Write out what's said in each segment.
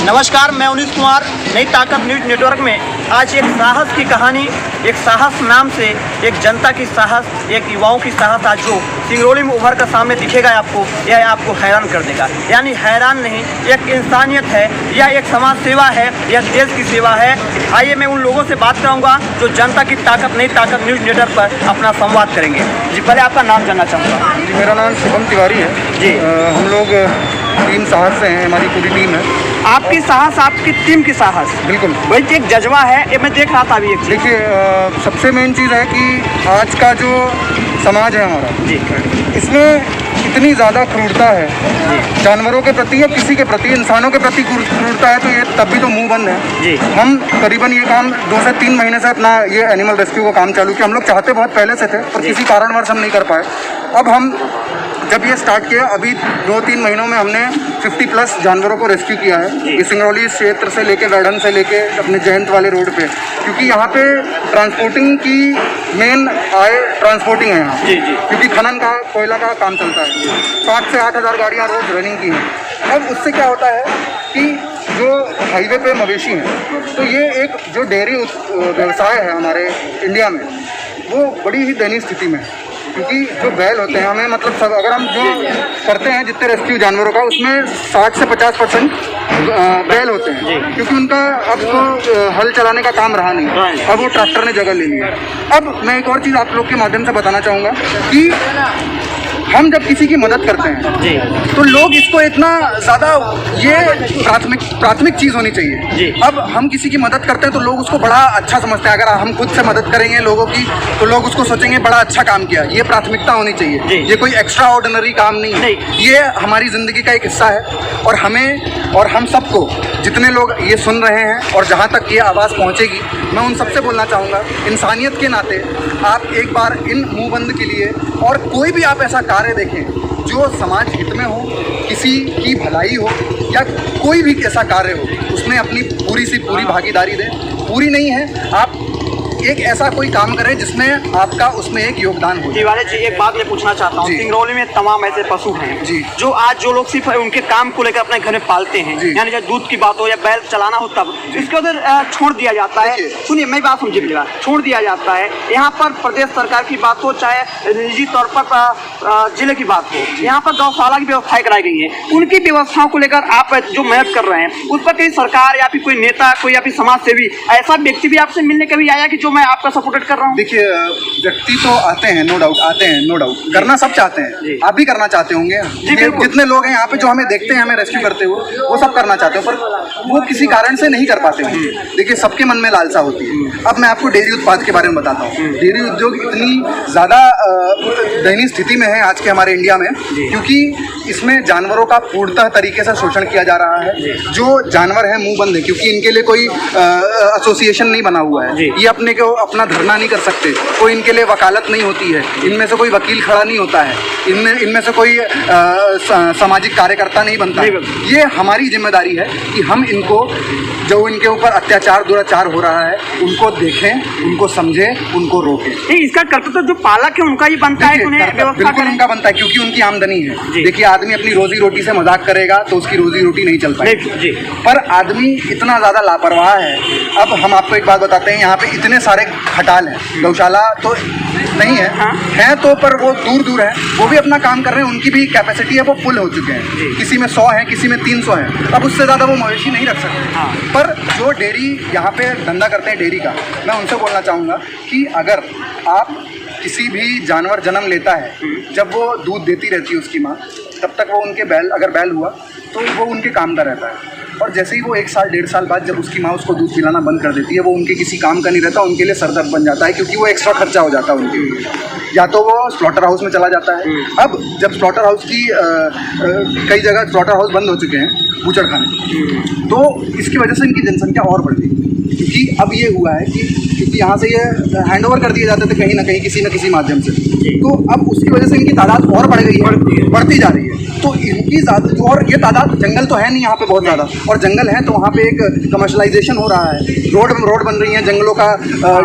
नमस्कार, मैं उनीश कुमार। नई ताकत न्यूज नेटवर्क में आज एक साहस की कहानी, एक साहस नाम से एक जनता की साहस, एक युवाओं की साहस आज जो सिंगरौली में उभर कर सामने दिखेगा आपको, यह आपको हैरान कर देगा। यानी हैरान नहीं, एक इंसानियत है, यह एक समाज सेवा है, यह देश की सेवा है। आइए मैं उन लोगों से बात कराऊंगा जो जनता की ताकत नई ताकत न्यूज नेटवर्क पर अपना संवाद करेंगे। जी, पहले आपका नाम जानना चाहूँगा। जी, मेरा नाम शुभम तिवारी है जी। हम लोग टीम साहस से हैं, हमारी पूरी टीम है। आपकी साहस, आपकी टीम की साहस, बिल्कुल वही एक जज्बा है। ये मैं देख रहा था अभी एक चीज़। देखिए, सबसे मेन चीज़ है कि आज का जो समाज है हमारा, जी, इसमें इतनी ज़्यादा क्रूरता है जानवरों के प्रति या किसी के प्रति, इंसानों के प्रति क्रूरता है, तो ये तब भी तो मुंह बंद है। जी। हम करीबन ये काम 2 से 3 महीने से अपना ये एनिमल रेस्क्यू का काम चालू किया। हम लोग चाहते बहुत पहले से थे, पर किसी कारणवश हम नहीं कर पाए। अब हम जब ये स्टार्ट किया, अभी 2-3 महीनों में हमने 50+ जानवरों को रेस्क्यू किया है। ये सिंगरौली क्षेत्र से लेके वेढ़न से लेके अपने जयंत वाले रोड पे, क्योंकि यहाँ पे ट्रांसपोर्टिंग की मेन आय ट्रांसपोर्टिंग है यहाँ। जी, जी। क्योंकि खनन का, कोयला का काम चलता है। 7 से 8 हज़ार गाड़ियाँ रोज रनिंग की हैं। अब उससे क्या होता है कि जो हाईवे पे मवेशी हैं, तो ये एक जो डेयरी व्यवसाय है हमारे इंडिया में, वो बड़ी ही दयनीय स्थिति में है। क्योंकि जो बैल होते हैं, हमें मतलब सब अगर हम जो करते हैं जितने रेस्क्यू जानवरों का, उसमें 60 से 50% बैल होते हैं। क्योंकि उनका अब तो हल चलाने का काम रहा नहीं, अब वो ट्रैक्टर ने जगह ले ली है। अब मैं एक और चीज़ आप लोग के माध्यम से बताना चाहूँगा कि हम जब किसी की मदद करते हैं तो लोग इसको इतना ज़्यादा, ये प्राथमिक चीज़ होनी चाहिए। अब हम किसी की मदद करते हैं तो लोग उसको बड़ा अच्छा समझते हैं। अगर हम खुद से मदद करेंगे लोगों की, तो लोग उसको सोचेंगे बड़ा अच्छा काम किया। ये प्राथमिकता होनी चाहिए। ये कोई एक्स्ट्रा ऑर्डिनरी काम नहीं है, ये हमारी ज़िंदगी का एक हिस्सा है। और हमें और हम सबको, जितने लोग ये सुन रहे हैं और जहाँ तक ये आवाज़ पहुँचेगी, मैं उन सबसे बोलना चाहूँगा, इंसानियत के नाते आप एक बार इन मुँहबंद के लिए, और कोई भी आप ऐसा कार्य देखें जो समाज हित में हो, किसी की भलाई हो, या कोई भी ऐसा कार्य हो, उसमें अपनी पूरी सी पूरी भागीदारी दें। पूरी नहीं है, आप एक ऐसा कोई काम करें जिसमें आपका उसमें एक योगदान हो। तिवारी जी, एक बात मैं पूछना चाहता हूँ। सिंगरौली में तमाम ऐसे पशु हैं जी, जो आज जो लोग सिर्फ उनके काम को लेकर अपने घर में पालते हैं, यानी जब दूध की बात हो या बैल चलाना हो, तब इसके उधर छोड़ दिया जाता है। सुनिए, मैं बात समझिएगा, छोड़ दिया जाता है। यहाँ पर प्रदेश सरकार की बात हो, चाहे निजी तौर पर जिले की बात हो, यहाँ पर गौशाला की व्यवस्थाएं कराई गई है। उनकी व्यवस्थाओं को लेकर आप जो मेहनत कर रहे हैं, उस पर कहीं सरकार या फिर कोई नेता, कोई या फिर समाज सेवी ऐसा व्यक्ति भी आपसे मिलने कभी आया कि जो मैं आपका सपोर्ट कर रहा हूँ? देखिए, व्यक्ति तो आते हैं, नो डाउट आते हैं, नो डाउट करना सब चाहते हैं। आप भी करना चाहते होंगे। जितने लोग हैं यहाँ पे जो हमें देखते हैं हमें रेस्क्यू करते हुए, वो सब करना चाहते हो, पर वो किसी कारण से नहीं कर पाते हैं। देखिए, सबके मन में लालसा होती है। अब मैं आपको डेयरी उत्पाद के बारे में बताता हूँ। डेयरी उद्योग इतनी ज़्यादा दयनीय स्थिति में है आज के हमारे इंडिया में, क्योंकि इसमें जानवरों का पूर्णतः तरीके से शोषण किया जा रहा है। जो जानवर है मुँह बंद है, क्योंकि इनके लिए कोई एसोसिएशन नहीं बना हुआ है। ये अपने को अपना धरना नहीं कर सकते, कोई इनके लिए वकालत नहीं होती है, इनमें से कोई वकील खड़ा नहीं होता है, इनमें से कोई सामाजिक कार्यकर्ता नहीं बनता है। ये हमारी जिम्मेदारी है कि हम इनको, जो इनके ऊपर अत्याचार दुराचार हो रहा है, उनको देखें, उनको समझें, उनको रोकें। इसका कर्तव्य जो पालक है उनका ही बनता है, बिल्कुल उनका बनता है, क्योंकि उनकी आमदनी है। देखिए, आदमी अपनी रोजी रोटी से मजाक करेगा तो उसकी रोजी रोटी नहीं चल पाएगी। पर आदमी इतना ज़्यादा लापरवाह है। अब हम आपको एक बात बताते हैं, यहाँ पे इतने सारे खटाल हैं, गौशाला तो नहीं है, हैं तो, पर वो दूर दूर है, वो भी अपना काम कर रहे हैं, उनकी भी कैपेसिटी है, वो फुल हो चुके हैं। किसी में 100 है, किसी में 300 है, अब उससे ज़्यादा वो मवेशी नहीं रख सकते। पर जो डेयरी यहाँ पे धंधा करते हैं डेयरी का, मैं उनसे बोलना चाहूँगा कि अगर आप किसी भी जानवर जन्म लेता है, जब वो दूध देती रहती है उसकी माँ, तब तक वो उनके बैल, अगर बैल हुआ तो वो उनके काम का रहता है। और जैसे ही वो 1 साल 1.5 साल बाद जब उसकी माँ उसको दूध पिलाना बंद कर देती है, वो उनके किसी काम का नहीं रहता, उनके लिए सरदर्द बन जाता है, क्योंकि वो एक्स्ट्रा खर्चा हो जाता है उनके लिए। या तो वो स्लॉटर हाउस में चला जाता है। अब जब स्लॉटर हाउस की कई जगह स्लॉटर हाउस बंद हो चुके हैं, बूचड़खाने, तो इसकी वजह से इनकी जनसंख्या और बढ़ गई। क्योंकि अब ये हुआ है कि क्योंकि यहाँ से ये हैंड ओवर कर दिए जाते थे कहीं ना कहीं, किसी न किसी माध्यम से, तो अब उसकी वजह से इनकी तादाद और बढ़ गई है, बढ़ती जा रही है। तो इनकी ज़्यादा, और ये तादाद, जंगल तो है नहीं यहाँ पे बहुत ज़्यादा, और जंगल है तो वहाँ पे एक कमर्शलाइजेशन हो रहा है, रोड बन रही है, जंगलों का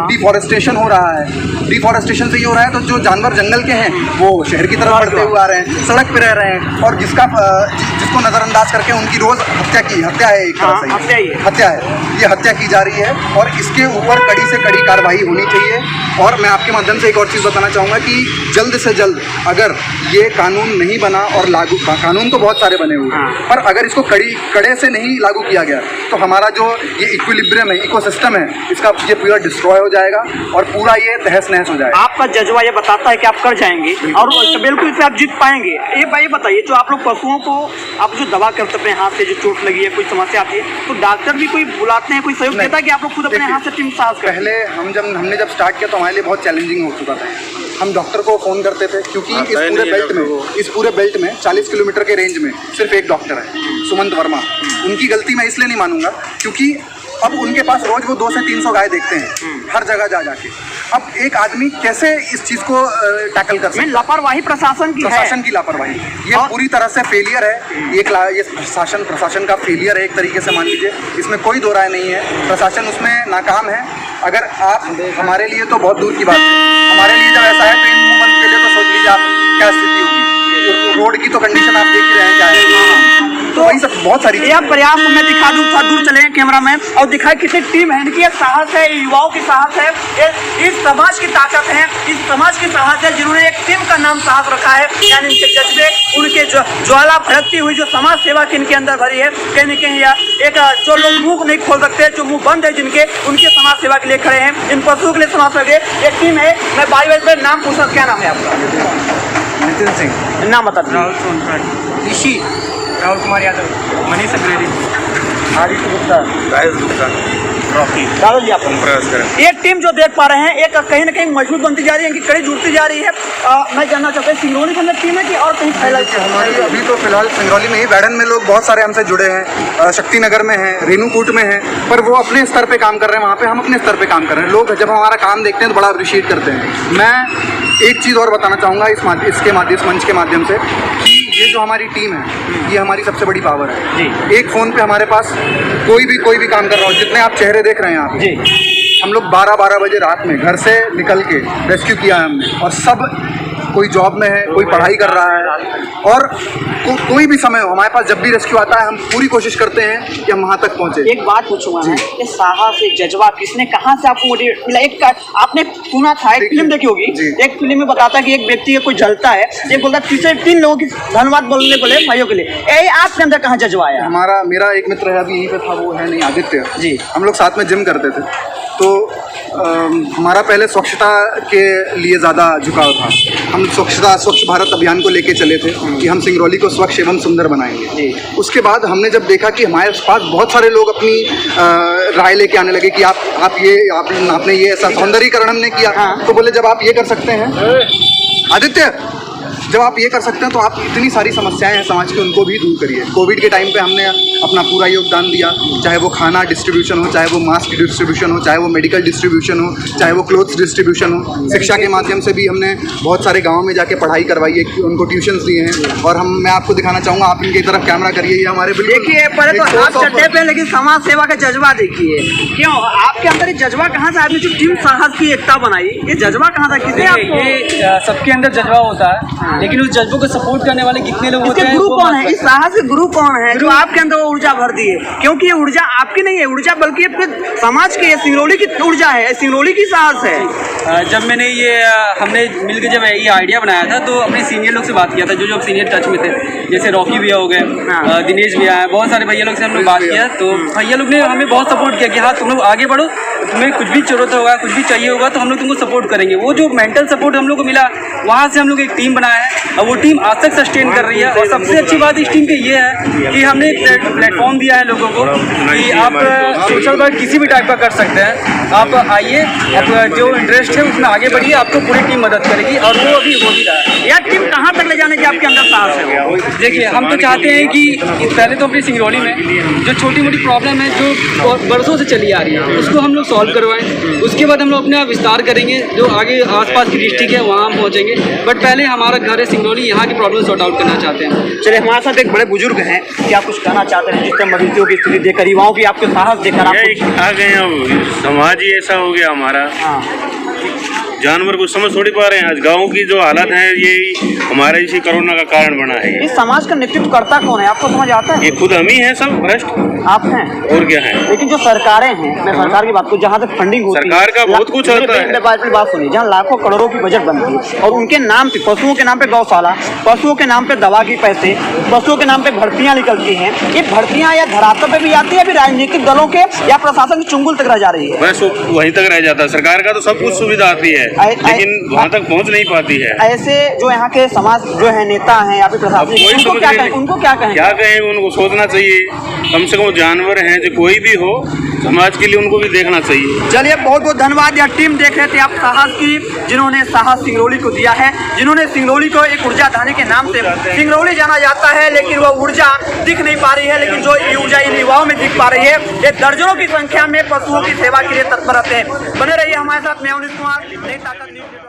डिफॉरेस्टेशन हो रहा है। डिफॉरेस्टेशन से ये हो रहा है तो जो जानवर जंगल के हैं वो शहर की तरफ बढ़ते हुए आ रहे हैं, सड़क पे रह रहे हैं, और जिसको नज़रअंदाज करके उनकी रोज़ हत्या है, एक तरह से हत्या है, ये हत्या की जा रही है, और इसके ऊपर कड़ी से कड़ी कार्रवाई होनी चाहिए। और मैं आपके माध्यम से एक और चीज़ बताना चाहूँगा कि जल्द से जल्द अगर ये कानून नहीं बना और लागू, कानून तो बहुत सारे बने हुए हैं, पर अगर इसको कड़े से नहीं लागू किया गया तो हमारा जो ये इक्विलिब्रियम है, इकोसिस्टम है, इसका ये पूरा डिस्ट्रॉय हो जाएगा और पूरा ये तहस नहस हो जाएगा। आपका जज्बा ये बताता है कि आप कर जाएंगे और बिल्कुल इसे आप जीत पाएंगे। ये भाई बताइए, जो आप लोग पशुओं को आप जो दवा करते अपने हाथ से, जो चोट लगी है, कोई समस्या आती है, तो डॉक्टर भी कोई बुलाते हैं, कोई सहयोग देता है कि आप लोग खुद अपने हाथ से टीम साहस करें? पहले हमने जब स्टार्ट किया तो हमारे लिए बहुत चैलेंजिंग हो चुका था। हम डॉक्टर को फ़ोन करते थे क्योंकि इस पूरे बेल्ट में 40 किलोमीटर के रेंज में सिर्फ एक डॉक्टर है, सुमंत वर्मा। उनकी गलती मैं इसलिए नहीं मानूंगा क्योंकि अब उनके पास रोज़ वो 200 से 300 गाय देखते हैं हर जगह जा जाके। अब एक आदमी कैसे इस चीज़ को टैकल कर सकता है? लापरवाही प्रशासन की लापरवाही, ये पूरी तरह से फेलियर है। ये प्रशासन का फेलियर है एक तरीके से, मान लीजिए, इसमें कोई दो राय नहीं है। प्रशासन उसमें नाकाम है। अगर आप, हमारे लिए तो बहुत दूर की बात है, हमारे लिए जब ऐसा है तो इन मूवमेंट के लिए तो सोच लीजिए आप क्या स्थिति होगी। रोड की तो कंडीशन आप देख ही रहे हैं क्या है, तो वही सब बहुत सारी यह प्रयास मैं दिखा दूँ, थोड़ा दूर चले कैमरा मैन और दिखाए कितनी टीम है इनकी। साहस है, युवाओं की साहस है, इस समाज की ताकत है, इस समाज की साहस है जिन्होंने एक टीम का नाम साहस रखा है। यानी इनके जज्बे, उनके जो ज्वाला भड़कती हुई जो समाज सेवा की इनके अंदर भरी है, कहीं न कहीं एक जो लोग मुंह नहीं खोल सकते, जो मुंह बंद है जिनके, उनके समाज सेवा के लिए खड़े हैं, इन पशुओं के लिए समाज सेवा की एक टीम है। मैं बाई में नाम पूछा, क्या नाम है आपका? नितिन सिंह। नाम बता दीजिए। राहुल सोनकर, ऋषि, राहुल कुमार यादव, मनीष अग्रेरी, आदित्य गुप्ता, राजेश गुप्ता, रॉकी, एक टीम जो देख पा रहे हैं, एक कहीं ना कहीं मजबूत बनती जा रही है, इनकी कड़ी जुड़ती जा रही है। मैं जानना चाहता हूँ, सिंगरौली के अंदर टीम है कि और कहीं फैला? हमारी अभी तो फिलहाल सिंगरौली में ही, बैडन में लोग बहुत सारे हमसे जुड़े हैं, शक्तिनगर में हैं, रेणुकूट में हैं, पर वो अपने स्तर पे काम कर रहे हैं, वहाँ पे हम अपने स्तर पे काम कर रहे हैं। लोग जब हमारा काम देखते हैं तो बड़ा अप्रिशिएट करते हैं। मैं एक चीज़ और बताना चाहूँगा इस मंच के माध्यम से कि ये जो हमारी टीम है, ये हमारी सबसे बड़ी पावर है जी। एक फ़ोन पे हमारे पास कोई भी काम कर रहा हो, जितने आप चेहरे देख रहे हैं आप जी, हम लोग 12 बजे रात में घर से निकल के रेस्क्यू किया है हमने, और सब कोई जॉब में है, कोई पढ़ाई कर रहा है, और कोई भी समय हो, हमारे पास जब भी रेस्क्यू आता है हम पूरी कोशिश करते हैं कि हम वहाँ तक पहुँचे। एक बात पूछूंगा मैं, ये साहस, एक जज्बा किसने, कहाँ से आपको मोटिवेट मिला? एक आपने सुना था, एक फिल्म देखी होगी, एक फिल्म में बताता है कि एक व्यक्ति कोई जलता है, एक बोलता है 3 लोगों की धन्यवाद बोलने को ले, भाइयों के लिए। यही आपके अंदर कहाँ जज्बा आया? मेरा एक मित्र है, अभी यहीं पे था, वो है नहीं, आदित्य जी, हम लोग साथ में जिम करते थे, तो हमारा पहले स्वच्छता के लिए ज़्यादा झुकाव था। हम स्वच्छ भारत अभियान को लेके चले थे कि हम सिंगरौली को स्वच्छ एवं सुंदर बनाएंगे। उसके बाद हमने जब देखा कि हमारे पास बहुत सारे लोग अपनी राय लेके आने लगे कि आपने ये ऐसा सौंदर्यीकरण हमने किया, तो बोले जब आप ये कर सकते हैं आदित्य, जब आप ये कर सकते हैं तो आप इतनी सारी समस्याएं हैं समाज की, उनको भी दूर करिए। कोविड के टाइम पे हमने अपना पूरा योगदान दिया, चाहे वो खाना डिस्ट्रीब्यूशन हो, चाहे वो मास्क डिस्ट्रीब्यूशन हो, चाहे वो मेडिकल डिस्ट्रीब्यूशन हो, चाहे वो क्लोथ्स डिस्ट्रीब्यूशन हो। शिक्षा के माध्यम से भी हमने बहुत सारे गाँव में जाके पढ़ाई करवाई है, उनको ट्यूशन्स दिए हैं। और मैं आपको दिखाना चाहूँगा, आप इनकी तरफ कैमरा करिए, ये हमारे देखिए, पहले तो आप चढ़े पे, लेकिन समाज सेवा का जज्बा देखिए, क्यों आपके अंदर ये जज्बा कहाँ से? आपने जो टीम साहस की एकता बनाई, ये जज्बा कहाँ था? किसने आपको? ये सबके अंदर जज्बा होता है, लेकिन उस जज्बे को सपोर्ट करने वाले कितने लोग होते हैं? गुरु कौन है? इस साहस के गुरु कौन है जो आपके अंदर वो ऊर्जा भर दी है? क्योंकि ये ऊर्जा आपकी नहीं है ऊर्जा, बल्कि अपने समाज की, सिंगरौली की ऊर्जा है, सिंगरौली की साहस है। जब मैंने हमने मिलकर जब ये आइडिया बनाया था तो अपने सीनियर लोग से बात किया था, जो सीनियर टच में थे, जैसे रॉकी भैया हो गए, दिनेश भैया है, बहुत सारे भैया लोग से हमने बात किया, तो भैया लोग ने हमें बहुत सपोर्ट किया कि हाँ तुम लोग आगे बढ़ो, तुम्हें कुछ भी जरूरत होगा, कुछ भी चाहिए होगा तो हम लोग तुमको सपोर्ट करेंगे। वो जो मेंटल सपोर्ट हम लोग को मिला, वहाँ से हम लोग एक टीम बनाया है और वो टीम आज तक सस्टेन कर रही है। और सबसे अच्छी बात इस टीम की ये है कि हमने प्लेटफॉर्म दिया है लोगों को कि आप सोशल वर्क किसी भी टाइप का कर सकते हैं, आप आइए, आप जो इंटरेस्ट है उसमें आगे बढ़िए, आपको पूरी टीम मदद करेगी और वो अभी हो भी रहा है। यह टीम कहाँ तक ले जाने की आपके अंदर साहस है? देखिए, हम तो चाहते हैं कि पहले तो अपनी सिंगरौली में जो छोटी मोटी प्रॉब्लम है जो बरसों से चली आ रही है उसको हम लोग सॉल्व करवाएं। उसके बाद हम लोग अपने विस्तार करेंगे, जो आगे आसपास की डिस्ट्रिक्ट है वहाँ हम पहुँचेंगे। बट पहले हमारा घर है सिंगरौली, यहाँ की प्रॉब्लम सॉर्ट आउट करना चाहते हैं। चलिए, हमारे साथ एक बड़े बुजुर्ग हैं, क्या कुछ कहना चाहते हैं जिस तरह मवेशियों की स्थिति देखकर, युवाओं की आपके साहस देखकर आप आ गए अब समाज ही ऐसा हो गया हमारा। जानवर को समझ थोड़ी पा रहे हैं। आज गाँव की जो हालत है ये हमारे इसी कोरोना का कारण बना है। इस समाज का नेतृत्व करता कौन है, आपको समझ आता है? ये खुद हम ही हैं, सब भ्रष्ट आप हैं और क्या है। लेकिन जो सरकारें हैं, मैं सरकार की बात करूं, जहाँ तक फंडिंग होती है, सरकार का बहुत कुछ होता है। बात सुनिए, जहाँ लाखों करोड़ों की बजट बनती है और उनके नाम पे, पशुओं के नाम पे गौशाला, पशुओं के नाम पे दवा की पैसे, पशुओं के नाम पे भर्तियां निकलती हैं। ये भर्तियां या धरातल पे भी आती है, अभी राजनीतिक दलों के या प्रशासन की चुंगल तक रह जा रही है। बस वहीं तक रह जाता है। सरकार का तो सब कुछ सुविधा आती है लेकिन वहाँ तक पहुँच नहीं पाती है। ऐसे जो यहाँ के समाज जो है नेता हैं या फिर प्रशासन, उनको क्या कहें? क्या कहें? उनको सोचना चाहिए, कम से कम जानवर हैं जो कोई भी हो, समाज के लिए उनको भी देखना चाहिए। चलिए, बहुत बहुत धन्यवाद। यह टीम देख रहे थे आप साहस की, जिन्होंने साहस सिंगरौली को दिया है, जिन्होंने सिंगरौली को एक ऊर्जा धानी के नाम से सिंगरौली जाना जाता है, लेकिन वह ऊर्जा दिख नहीं पा रही है। लेकिन जो ऊर्जा इन युवाओं में दिख पा रही है, ये दर्जनों की संख्या में पशुओं की सेवा के लिए तत्पर रहते हैं। बने रहिए हमारे साथ। मैं अनिल कुमार, नई ताकत न्यूज़।